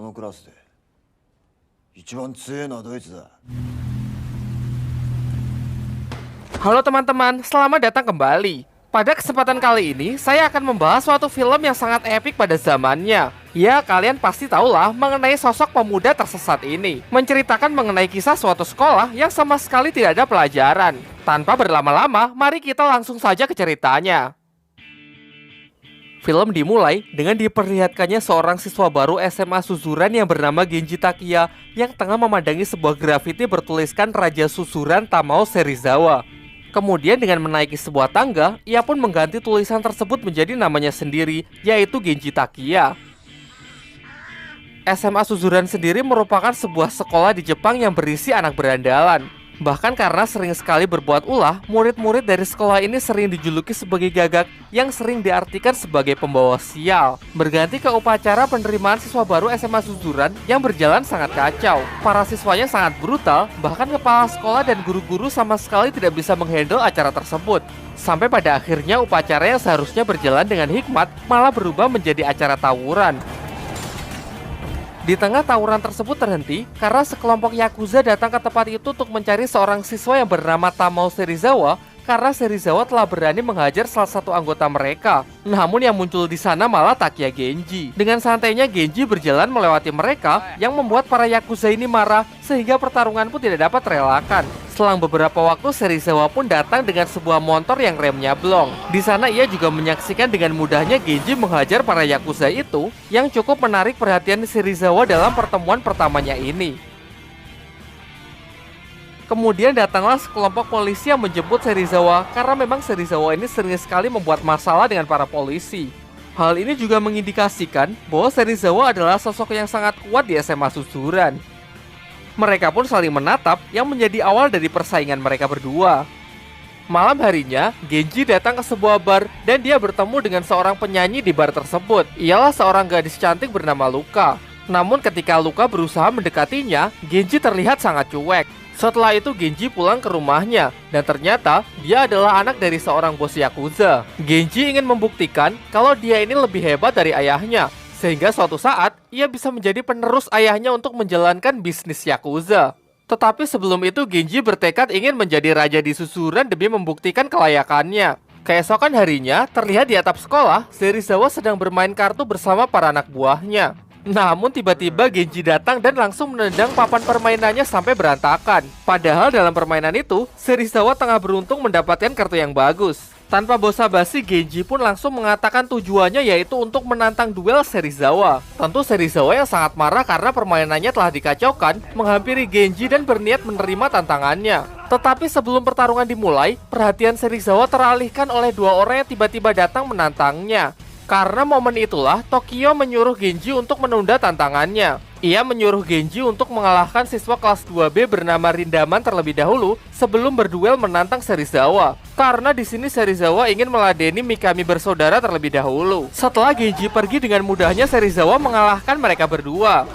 このクラスで一番強いのはどいつだ。 Halo teman-teman, selamat datang kembali. Pada kesempatan kali ini, saya akan membahas suatu film yang sangat epik pada zamannya. Ya, kalian pasti tahulah mengenai sosok pemuda tersesat ini. Menceritakan mengenai kisah suatu sekolah yang sama sekali tidak ada pelajaran. Tanpa berlama-lama, mari kita langsung saja ke ceritanya. Film dimulai dengan diperlihatkannya seorang siswa baru SMA Suzuran yang bernama Genji Takiya yang tengah memandangi sebuah grafiti bertuliskan Raja Suzuran Tamao Serizawa. Kemudian dengan menaiki sebuah tangga, ia pun mengganti tulisan tersebut menjadi namanya sendiri, yaitu Genji Takiya. SMA Suzuran sendiri merupakan sebuah sekolah di Jepang yang berisi anak berandalan. Bahkan karena sering sekali berbuat ulah, murid-murid dari sekolah ini sering dijuluki sebagai gagak yang sering diartikan sebagai pembawa sial. Berganti ke upacara penerimaan siswa baru SMA Suzuran yang berjalan sangat kacau. Para siswanya sangat brutal, bahkan kepala sekolah dan guru-guru sama sekali tidak bisa menghandle acara tersebut. Sampai pada akhirnya upacara yang seharusnya berjalan dengan hikmat malah berubah menjadi acara tawuran. Di tengah tawuran tersebut terhenti karena sekelompok Yakuza datang ke tempat itu untuk mencari seorang siswa yang bernama Tamao Serizawa karena Serizawa telah berani menghajar salah satu anggota mereka. Namun yang muncul di sana malah Takiya Genji. Dengan santainya Genji berjalan melewati mereka yang membuat para Yakuza ini marah sehingga pertarungan pun tidak dapat terelakkan. Selang beberapa waktu Serizawa pun datang dengan sebuah motor yang remnya blong. Di sana ia juga menyaksikan dengan mudahnya Genji menghajar para Yakuza itu yang cukup menarik perhatian Serizawa dalam pertemuan pertamanya ini. Kemudian datanglah sekelompok polisi yang menjemput Serizawa karena memang Serizawa ini sering sekali membuat masalah dengan para polisi. Hal ini juga mengindikasikan bahwa Serizawa adalah sosok yang sangat kuat di SMA Suzuran. Mereka pun saling menatap yang menjadi awal dari persaingan mereka berdua. Malam harinya, Genji datang ke sebuah bar dan dia bertemu dengan seorang penyanyi di bar tersebut. Ialah seorang gadis cantik bernama Luka. Namun ketika Luka berusaha mendekatinya, Genji terlihat sangat cuek. Setelah itu Genji pulang ke rumahnya dan ternyata dia adalah anak dari seorang bos Yakuza. Genji ingin membuktikan kalau dia ini lebih hebat dari ayahnya, sehingga suatu saat ia bisa menjadi penerus ayahnya untuk menjalankan bisnis Yakuza. Tetapi sebelum itu Genji bertekad ingin menjadi raja di Suzuran demi membuktikan kelayakannya. Keesokan harinya terlihat di atap sekolah, Serizawa sedang bermain kartu bersama para anak buahnya. Namun tiba-tiba Genji datang dan langsung menendang papan permainannya sampai berantakan. Padahal dalam permainan itu, Serizawa tengah beruntung mendapatkan kartu yang bagus. Tanpa basa-basi, Genji pun langsung mengatakan tujuannya yaitu untuk menantang duel Serizawa. Tentu Serizawa yang sangat marah karena permainannya telah dikacaukan, menghampiri Genji dan berniat menerima tantangannya. Tetapi sebelum pertarungan dimulai, perhatian Serizawa teralihkan oleh dua orang yang tiba-tiba datang menantangnya. Karena momen itulah, Tokyo menyuruh Genji untuk menunda tantangannya. Ia menyuruh Genji untuk mengalahkan siswa kelas 2B bernama Rindaman terlebih dahulu sebelum berduel menantang Serizawa. Karena di sini Serizawa ingin meladeni Mikami bersaudara terlebih dahulu. Setelah Genji pergi dengan mudahnya, Serizawa mengalahkan mereka berdua.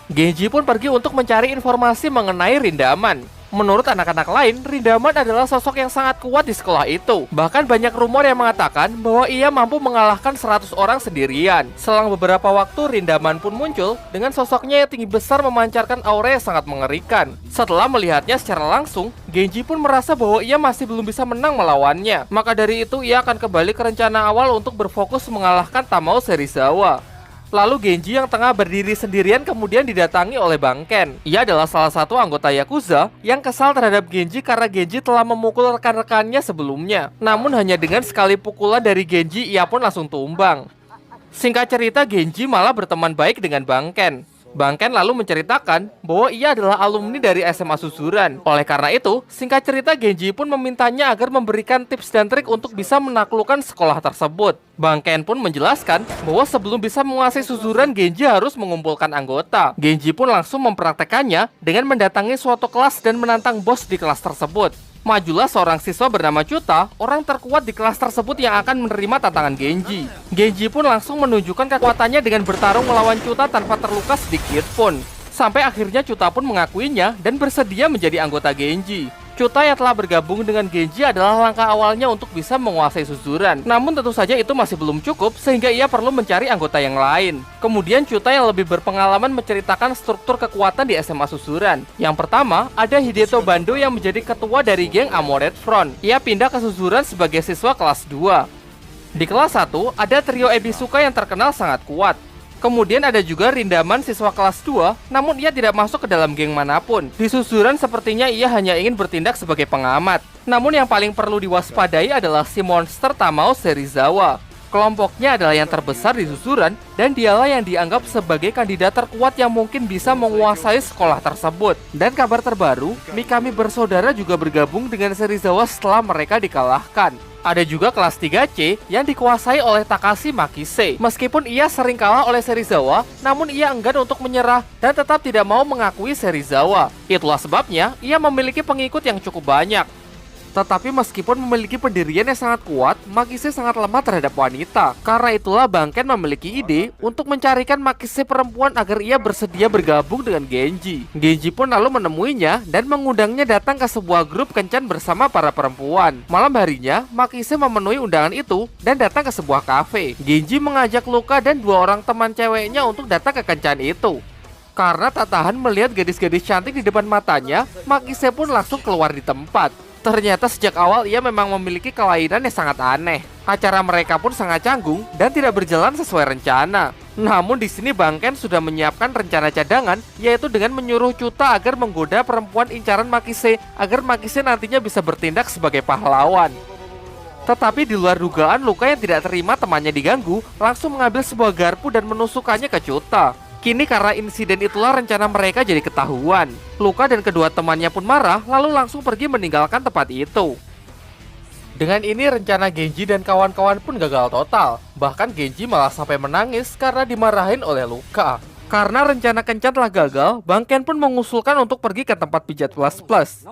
Genji pun pergi untuk mencari informasi mengenai Rindaman. Menurut anak-anak lain, Rindaman adalah sosok yang sangat kuat di sekolah itu. Bahkan banyak rumor yang mengatakan bahwa ia mampu mengalahkan 100 orang sendirian. Selang beberapa waktu, Rindaman pun muncul dengan sosoknya yang tinggi besar memancarkan aura yang sangat mengerikan. Setelah melihatnya secara langsung, Genji pun merasa bahwa ia masih belum bisa menang melawannya. Maka dari itu, ia akan kembali ke rencana awal untuk berfokus mengalahkan Tamao Serizawa. Lalu Genji yang tengah berdiri sendirian kemudian didatangi oleh Bang Ken. Ia adalah salah satu anggota Yakuza yang kesal terhadap Genji karena Genji telah memukul rekan-rekannya sebelumnya. Namun hanya dengan sekali pukulan dari Genji ia pun langsung tumbang. Singkat cerita, Genji malah berteman baik dengan Bang Ken. Bang Ken lalu menceritakan bahwa ia adalah alumni dari SMA Suzuran. Oleh karena itu, singkat cerita Genji pun memintanya agar memberikan tips dan trik untuk bisa menaklukkan sekolah tersebut. Bang Ken pun menjelaskan bahwa sebelum bisa menguasai Suzuran, Genji harus mengumpulkan anggota. Genji pun langsung mempraktekannya dengan mendatangi suatu kelas dan menantang bos di kelas tersebut. Majulah seorang siswa bernama Chuta, orang terkuat di kelas tersebut yang akan menerima tantangan Genji. Genji pun langsung menunjukkan kekuatannya dengan bertarung melawan Chuta tanpa terluka sedikit pun. Sampai akhirnya Chuta pun mengakuinya dan bersedia menjadi anggota Genji. Chuta yang telah bergabung dengan Genji adalah langkah awalnya untuk bisa menguasai Suzuran. Namun tentu saja itu masih belum cukup sehingga ia perlu mencari anggota yang lain. Kemudian Chuta yang lebih berpengalaman menceritakan struktur kekuatan di SMA Suzuran. Yang pertama, ada Hideto Bando yang menjadi ketua dari geng Amored Front. Ia pindah ke Suzuran sebagai siswa kelas 2. Di kelas 1, ada trio Ebisuka yang terkenal sangat kuat. Kemudian ada juga Rindaman siswa kelas 2, namun ia tidak masuk ke dalam geng manapun. Di Suzuran sepertinya ia hanya ingin bertindak sebagai pengamat. Namun yang paling perlu diwaspadai adalah si monster Tamao Serizawa. Kelompoknya adalah yang terbesar di Suzuran, dan dialah yang dianggap sebagai kandidat terkuat yang mungkin bisa menguasai sekolah tersebut. Dan kabar terbaru, Mikami bersaudara juga bergabung dengan Serizawa setelah mereka dikalahkan. Ada juga kelas 3C yang dikuasai oleh Takashi Makise. Meskipun ia sering kalah oleh Serizawa, namun ia enggan untuk menyerah dan tetap tidak mau mengakui Serizawa. Itulah sebabnya ia memiliki pengikut yang cukup banyak. Tetapi meskipun memiliki pendirian yang sangat kuat, Makise sangat lemah terhadap wanita. Karena itulah Bangken memiliki ide untuk mencarikan Makise perempuan agar ia bersedia bergabung dengan Genji. Genji pun lalu menemuinya dan mengundangnya datang ke sebuah grup kencan bersama para perempuan. Malam harinya, Makise memenuhi undangan itu dan datang ke sebuah kafe. Genji mengajak Luka dan 2 orang teman ceweknya untuk datang ke kencan itu. Karena tak tahan melihat gadis-gadis cantik di depan matanya, Makise pun langsung keluar di tempat. Ternyata sejak awal ia memang memiliki kelainan yang sangat aneh. Acara mereka pun sangat canggung dan tidak berjalan sesuai rencana. Namun di sini Bangken sudah menyiapkan rencana cadangan, yaitu dengan menyuruh Chuta agar menggoda perempuan incaran Makise agar Makise nantinya bisa bertindak sebagai pahlawan. Tetapi di luar dugaan, Luka yang tidak terima temannya diganggu langsung mengambil sebuah garpu dan menusukkannya ke Chuta. Kini karena insiden itulah rencana mereka jadi ketahuan. Luka dan kedua temannya pun marah lalu langsung pergi meninggalkan tempat itu. Dengan ini rencana Genji dan kawan-kawan pun gagal total. Bahkan Genji malah sampai menangis karena dimarahin oleh Luka. Karena rencana kencan telah gagal, Bangken pun mengusulkan untuk pergi ke tempat pijat plus.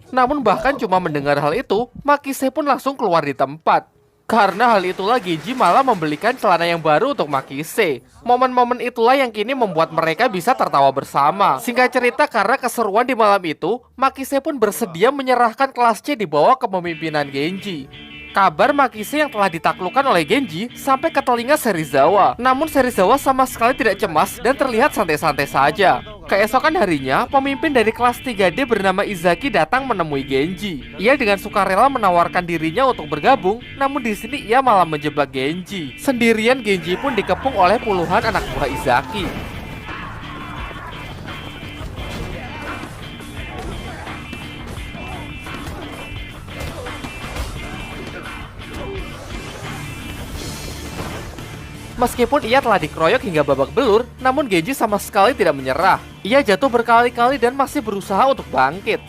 Namun bahkan cuma mendengar hal itu, Makise pun langsung keluar di tempat. Karena hal itulah Genji malah membelikan celana yang baru untuk Makise. Momen-momen itulah yang kini membuat mereka bisa tertawa bersama. Singkat cerita, karena keseruan di malam itu, Makise pun bersedia menyerahkan kelas C di bawah kepemimpinan Genji. Kabar Makise yang telah ditaklukkan oleh Genji sampai ke telinga Serizawa. Namun Serizawa sama sekali tidak cemas dan terlihat santai-santai saja. Keesokan harinya, pemimpin dari kelas 3D bernama Izaki datang menemui Genji. Ia dengan sukarela menawarkan dirinya untuk bergabung, namun di sini ia malah menjebak Genji. Sendirian Genji pun dikepung oleh puluhan anak buah Izaki. Meskipun ia telah dikeroyok hingga babak belur, namun Genji sama sekali tidak menyerah. Ia jatuh berkali-kali dan masih berusaha untuk bangkit.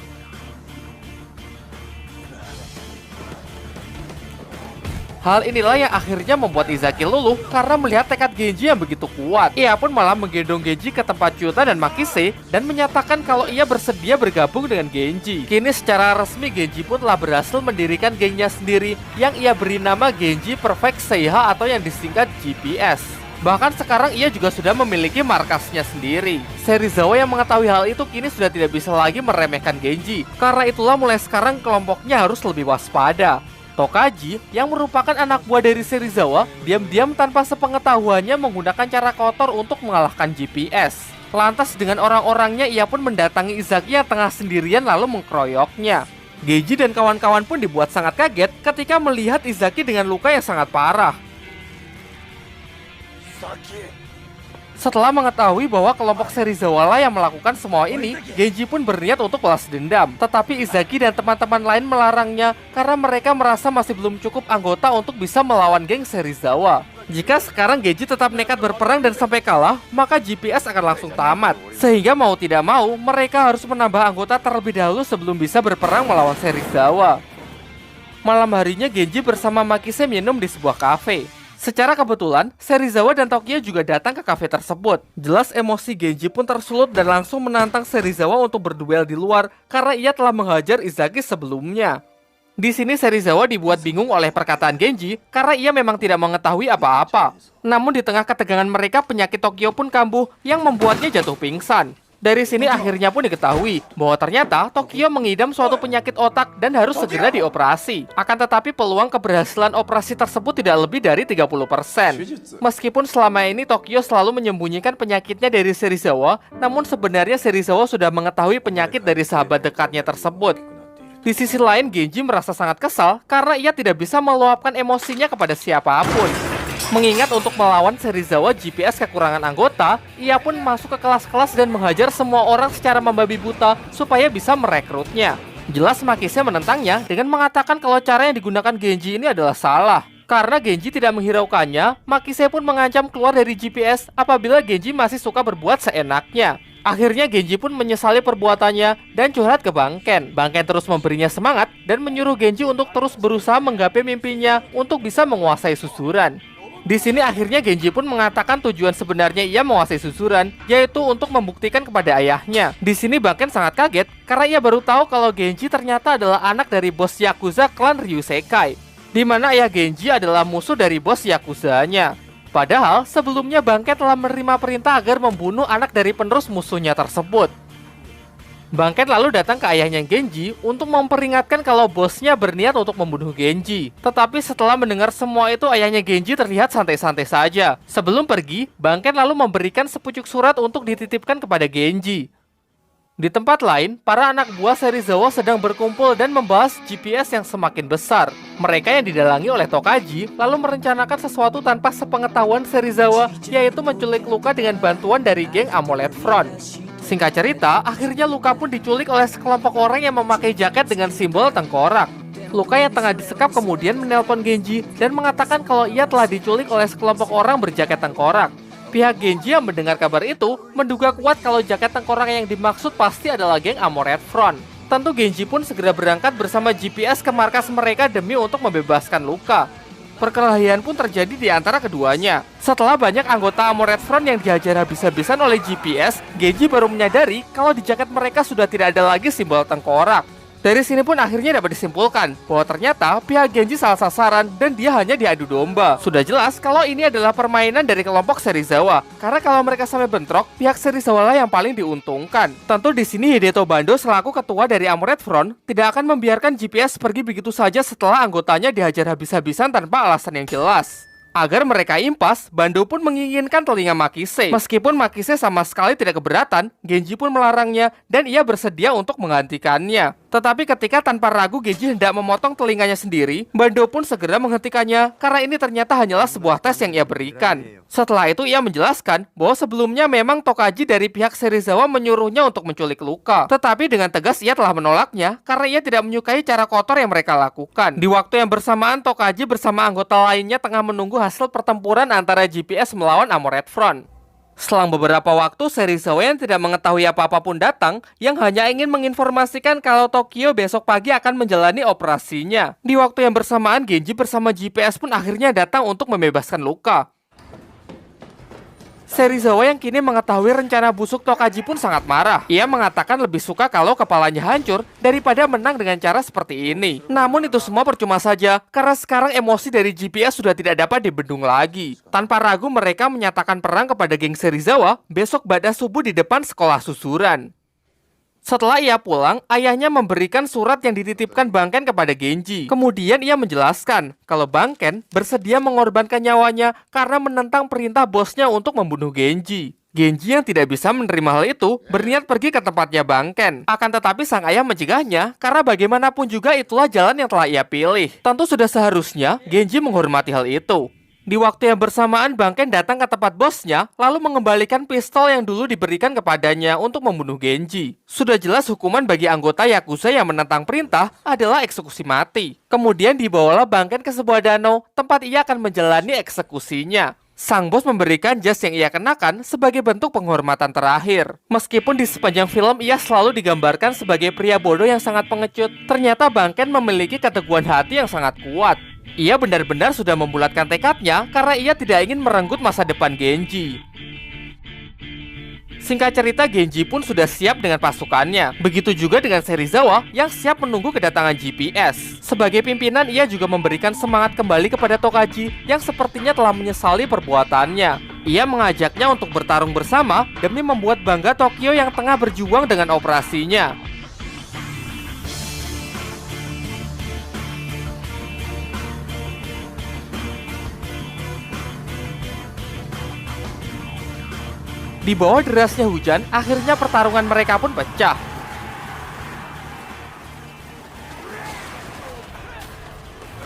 Hal inilah yang akhirnya membuat Izaki luluh karena melihat tekad Genji yang begitu kuat. Ia pun malah menggendong Genji ke tempat Chuta dan Makise dan menyatakan kalau ia bersedia bergabung dengan Genji. Kini secara resmi Genji pun telah berhasil mendirikan gengnya sendiri yang ia beri nama Genji Perfect Seiha atau yang disingkat GPS. Bahkan sekarang ia juga sudah memiliki markasnya sendiri. Serizawa yang mengetahui hal itu kini sudah tidak bisa lagi meremehkan Genji. Karena itulah mulai sekarang kelompoknya harus lebih waspada. Tokaji, yang merupakan anak buah dari Serizawa, diam-diam tanpa sepengetahuannya menggunakan cara kotor untuk mengalahkan GPS. Lantas dengan orang-orangnya ia pun mendatangi Izaki yang tengah sendirian lalu mengkeroyoknya. Genji dan kawan-kawan pun dibuat sangat kaget ketika melihat Izaki dengan luka yang sangat parah. Setelah mengetahui bahwa kelompok Serizawa lah yang melakukan semua ini, Genji pun berniat untuk balas dendam. Tetapi Izaki dan teman-teman lain melarangnya karena mereka merasa masih belum cukup anggota untuk bisa melawan geng Serizawa. Jika sekarang Genji tetap nekat berperang dan sampai kalah, maka GPS akan langsung tamat. Sehingga mau tidak mau, mereka harus menambah anggota terlebih dahulu sebelum bisa berperang melawan Serizawa. Malam harinya Genji bersama Makise minum di sebuah kafe. Secara kebetulan, Serizawa dan Tokyo juga datang ke kafe tersebut. Jelas emosi Genji pun tersulut dan langsung menantang Serizawa untuk berduel di luar karena ia telah menghajar Izaki sebelumnya. Di sini Serizawa dibuat bingung oleh perkataan Genji karena ia memang tidak mengetahui apa-apa. Namun di tengah ketegangan mereka, penyakit Tokyo pun kambuh yang membuatnya jatuh pingsan. Dari sini akhirnya pun diketahui bahwa ternyata Tokyo mengidam suatu penyakit otak dan harus segera dioperasi. Akan tetapi peluang keberhasilan operasi tersebut tidak lebih dari 30%. Meskipun selama ini Tokyo selalu menyembunyikan penyakitnya dari Serizawa, namun sebenarnya Serizawa sudah mengetahui penyakit dari sahabat dekatnya tersebut. Di sisi lain, Genji merasa sangat kesal karena ia tidak bisa meluapkan emosinya kepada siapapun. Mengingat untuk melawan Serizawa GPS kekurangan anggota, ia pun masuk ke kelas-kelas dan menghajar semua orang secara membabi buta supaya bisa merekrutnya. Jelas Makise menentangnya dengan mengatakan kalau cara yang digunakan Genji ini adalah salah. Karena Genji tidak menghiraukannya, Makise pun mengancam keluar dari GPS apabila Genji masih suka berbuat seenaknya. Akhirnya Genji pun menyesali perbuatannya dan curhat ke Banken. Banken terus memberinya semangat dan menyuruh Genji untuk terus berusaha menggapai mimpinya untuk bisa menguasai susuran. Di sini akhirnya Genji pun mengatakan tujuan sebenarnya ia menguasai susuran, yaitu untuk membuktikan kepada ayahnya. Di sini Banken sangat kaget karena ia baru tahu kalau Genji ternyata adalah anak dari bos Yakuza klan Ryusekai, di mana ayah Genji adalah musuh dari bos Yakuzanya. Padahal sebelumnya Banken telah menerima perintah agar membunuh anak dari penerus musuhnya tersebut. Banken lalu datang ke ayahnya Genji untuk memperingatkan kalau bosnya berniat untuk membunuh Genji. Tetapi setelah mendengar semua itu, ayahnya Genji terlihat santai-santai saja. Sebelum pergi, Banken lalu memberikan sepucuk surat untuk dititipkan kepada Genji. Di tempat lain, para anak buah Serizawa sedang berkumpul dan membahas GPS yang semakin besar. Mereka yang didalangi oleh Tokaji lalu merencanakan sesuatu tanpa sepengetahuan Serizawa, yaitu menculik Luka dengan bantuan dari geng Amulet Front. Singkat cerita, akhirnya Luka pun diculik oleh sekelompok orang yang memakai jaket dengan simbol tengkorak. Luka yang tengah disekap kemudian menelpon Genji dan mengatakan kalau ia telah diculik oleh sekelompok orang berjaket tengkorak. Pihak Genji yang mendengar kabar itu menduga kuat kalau jaket tengkorak yang dimaksud pasti adalah geng Amulet Front. Tentu Genji pun segera berangkat bersama GPS ke markas mereka demi untuk membebaskan Luka. Perkelahian pun terjadi di antara keduanya. Setelah banyak anggota Amulet Front yang dihajar habis-habisan oleh GPS, Genji baru menyadari kalau di jaket mereka sudah tidak ada lagi simbol tengkorak. Dari sini pun akhirnya dapat disimpulkan bahwa ternyata pihak Genji salah sasaran dan dia hanya diadu domba. Sudah jelas kalau ini adalah permainan dari kelompok Serizawa, karena kalau mereka sampai bentrok, pihak Serizawa lah yang paling diuntungkan. Tentu di sini Hideto Bando selaku ketua dari Amulet Front tidak akan membiarkan GPS pergi begitu saja setelah anggotanya dihajar habis-habisan tanpa alasan yang jelas. Agar mereka impas, Bando pun menginginkan telinga Makise. Meskipun Makise sama sekali tidak keberatan, Genji pun melarangnya dan ia bersedia untuk menggantikannya. Tetapi ketika tanpa ragu Genji hendak memotong telinganya sendiri, Bando pun segera menghentikannya karena ini ternyata hanyalah sebuah tes yang ia berikan. Setelah itu ia menjelaskan bahwa sebelumnya memang Tokaji dari pihak Serizawa menyuruhnya untuk menculik Luka. Tetapi dengan tegas ia telah menolaknya karena ia tidak menyukai cara kotor yang mereka lakukan. Di waktu yang bersamaan, Tokaji bersama anggota lainnya tengah menunggu hasil pertempuran antara GPS melawan Amulet Front. Selang beberapa waktu, Serizawa yang tidak mengetahui apa-apa pun datang, yang hanya ingin menginformasikan kalau Tokyo besok pagi akan menjalani operasinya. Di waktu yang bersamaan, Genji bersama GPS pun akhirnya datang untuk membebaskan Luka. Serizawa yang kini mengetahui rencana busuk Tokaji pun sangat marah. Ia mengatakan lebih suka kalau kepalanya hancur daripada menang dengan cara seperti ini. Namun itu semua percuma saja, karena sekarang emosi dari GPS sudah tidak dapat dibendung lagi. Tanpa ragu mereka menyatakan perang kepada geng Serizawa besok pada subuh di depan sekolah susuran. Setelah ia pulang, ayahnya memberikan surat yang dititipkan Banken kepada Genji. Kemudian ia menjelaskan kalau Banken bersedia mengorbankan nyawanya karena menentang perintah bosnya untuk membunuh Genji. Genji yang tidak bisa menerima hal itu berniat pergi ke tempatnya Banken. Akan tetapi sang ayah mencegahnya karena bagaimanapun juga itulah jalan yang telah ia pilih. Tentu sudah seharusnya Genji menghormati hal itu. Di waktu yang bersamaan, Banken datang ke tempat bosnya, lalu mengembalikan pistol yang dulu diberikan kepadanya untuk membunuh Genji. Sudah jelas hukuman bagi anggota Yakuza yang menentang perintah adalah eksekusi mati. Kemudian dibawalah Banken ke sebuah danau, tempat ia akan menjalani eksekusinya. Sang bos memberikan jas yang ia kenakan sebagai bentuk penghormatan terakhir. Meskipun di sepanjang film ia selalu digambarkan sebagai pria bodoh yang sangat pengecut, ternyata Banken memiliki keteguhan hati yang sangat kuat. Ia benar-benar sudah membulatkan tekadnya karena ia tidak ingin merenggut masa depan Genji. Singkat cerita, Genji pun sudah siap dengan pasukannya. Begitu juga dengan Serizawa yang siap menunggu kedatangan GPS. Sebagai pimpinan, ia juga memberikan semangat kembali kepada Tokaji yang sepertinya telah menyesali perbuatannya. Ia mengajaknya untuk bertarung bersama demi membuat bangga Tokyo yang tengah berjuang dengan operasinya. Di bawah derasnya hujan, akhirnya pertarungan mereka pun pecah.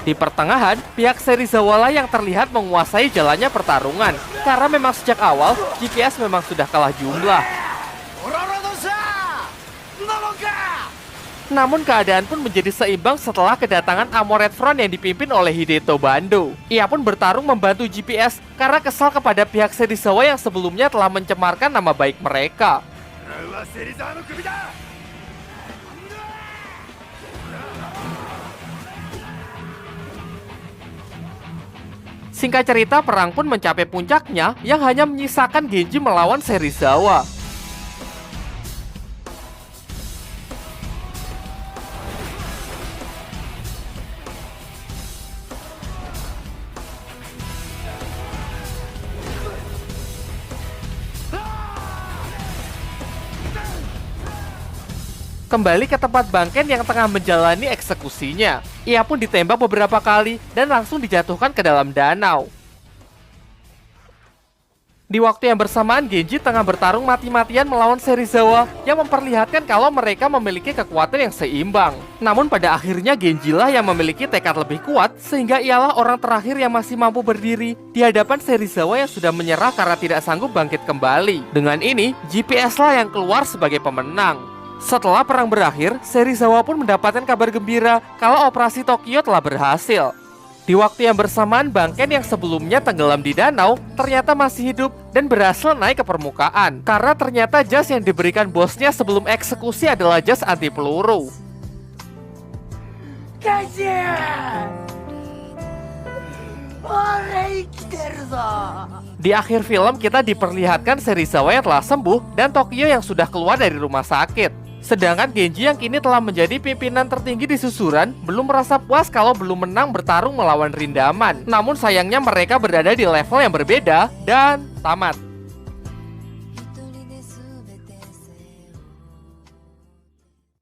Di pertengahan, pihak Serizawa lah yang terlihat menguasai jalannya pertarungan. Karena memang sejak awal, GPS memang sudah kalah jumlah. Namun keadaan pun menjadi seimbang setelah kedatangan Armored Front yang dipimpin oleh Hideto Bando. Ia pun bertarung membantu GPS karena kesal kepada pihak Serizawa yang sebelumnya telah mencemarkan nama baik mereka. Singkat cerita, perang pun mencapai puncaknya yang hanya menyisakan Genji melawan Serizawa. Kembali ke tempat Bangken yang tengah menjalani eksekusinya. Ia pun ditembak beberapa kali dan langsung dijatuhkan ke dalam danau. Di waktu yang bersamaan, Genji tengah bertarung mati-matian melawan Serizawa yang memperlihatkan kalau mereka memiliki kekuatan yang seimbang. Namun pada akhirnya Genji lah yang memiliki tekad lebih kuat sehingga ialah orang terakhir yang masih mampu berdiri di hadapan Serizawa yang sudah menyerah karena tidak sanggup bangkit kembali. Dengan ini, GPS lah yang keluar sebagai pemenang. Setelah perang berakhir, Serizawa pun mendapatkan kabar gembira kalau operasi Tokyo telah berhasil. Di waktu yang bersamaan, Bangken yang sebelumnya tenggelam di danau ternyata masih hidup dan berhasil naik ke permukaan. Karena ternyata jas yang diberikan bosnya sebelum eksekusi adalah jas anti peluru. Di akhir film kita diperlihatkan Serizawa yang telah sembuh dan Tokyo yang sudah keluar dari rumah sakit. Sedangkan Genji yang kini telah menjadi pimpinan tertinggi di susuran belum merasa puas kalau belum menang bertarung melawan Rindaman. Namun sayangnya mereka berada di level yang berbeda dan tamat.